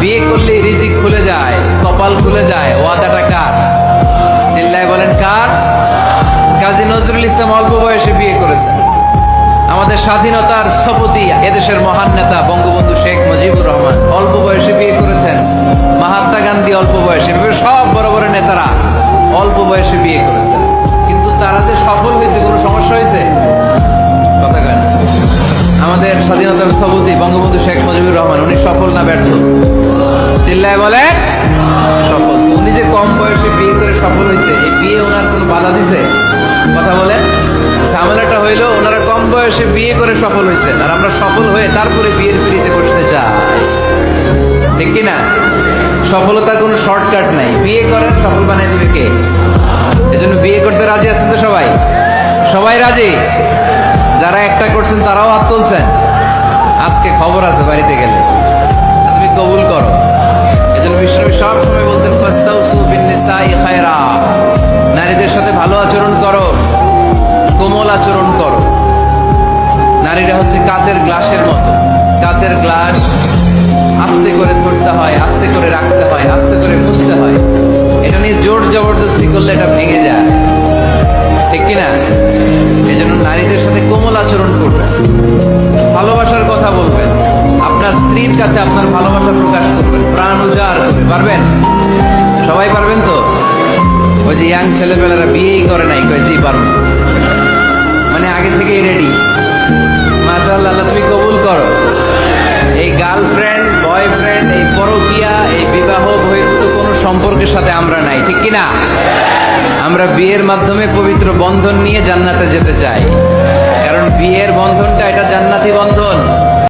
বিয়ে করলে রিজিক খুলে যায়, কপাল খুলে যায়। ওয়াদাটা কার? চিল্লায় বলেন কার? কাজী নজরুল ইসলাম অল্প বয়সে বিয়ে করেছেন। আমাদের স্বাধীনতার স্থপতি এদেশের মহান নেতা বঙ্গবন্ধু শেখ মুজিবুর রহমান অল্প বয়সে বিয়ে করেছেন। মহাত্মা গান্ধী অল্প বয়সে, সব বড় বড় নেতারা অল্প বয়সে বিয়ে করেছেন। কিন্তু তারা যে সফল হয়েছে, কোনো সমস্যা হয়েছে? কথা কয় না। আমাদের স্বাধীনতার স্থপতি বঙ্গবন্ধু শেখ মুজিবুর রহমান, উনি সফল না ব্যর্থ? চিল্লায় বলে সফল। উনি যে কম বয়সে বিয়ে করে সফল হয়েছে, এই বিয়ে ওনার কোনো বাধা দিছে? কথা বলেন। ঝামেলাটা হইলো ওনারা কম বয়সে বিয়ে করে সফল হয়েছে, আর আমরা সফল হয়ে তারপরে বিয়ের পিড়িতে বসতে চাই, ঠিক কিনা? সফলতার কোনো শর্টকাট নাই। বিয়ে করেন, সফল বানিয়ে দিবে কে? এজন্য বিয়ে করতে রাজি আছেন তো সবাই? সবাই রাজি? যারা একটা করছেন তারাও হাত তুলছেন। আজকে খবর আছে বাড়িতে গেলে, তুমি কবুল করো। এজন্য বিশ্বনবী সব সময় বলতেন ফাস্তাউসু বিন-নিসাই খায়রা, নারীদের সাথে ভালো আচরণ করো, কোমল আচরণ করো। নারীরা হচ্ছে কাচের গ্লাসের মতো। কাচের গ্লাস আস্তে করে ধরতে হয়, আস্তে করে রাখতে হয়, আস্তে করে মুছতে হয়। এটা নিয়ে জোর জবরদস্তি করলে এটা ভেঙে যায়, ঠিক কিনা? এই জন্য নারীদের সাথে কোমল আচরণ করবেন, ভালোবাসার কথা বলবেন, আপনার স্ত্রীর কাছে আপনার ভালোবাসা প্রকাশ করবেন, প্রাণ উজাড় করে। পারবেন? সবাই পারবেন তো? ওই যে ইয়াং ছেলেপেলেরা বিয়েই করে নাই, কয় জি পারবো, মানে আগে থেকেই রেডি। মাশাআল্লাহ, আল্লাহ তুমি কবুল করো। এই গার্লফ্রেন্ড বয়ফ্রেন্ড, এই পরকীয়া, এই বিবাহ বহির্ভূত কোনো সম্পর্কের সাথে আমরা নাই, ঠিক কিনা? আমরা বিয়ের মাধ্যমে পবিত্র বন্ধন নিয়ে জান্নাতে যেতে চাই, কারণ বিয়ের বন্ধনটা এটা জান্নাতি বন্ধন।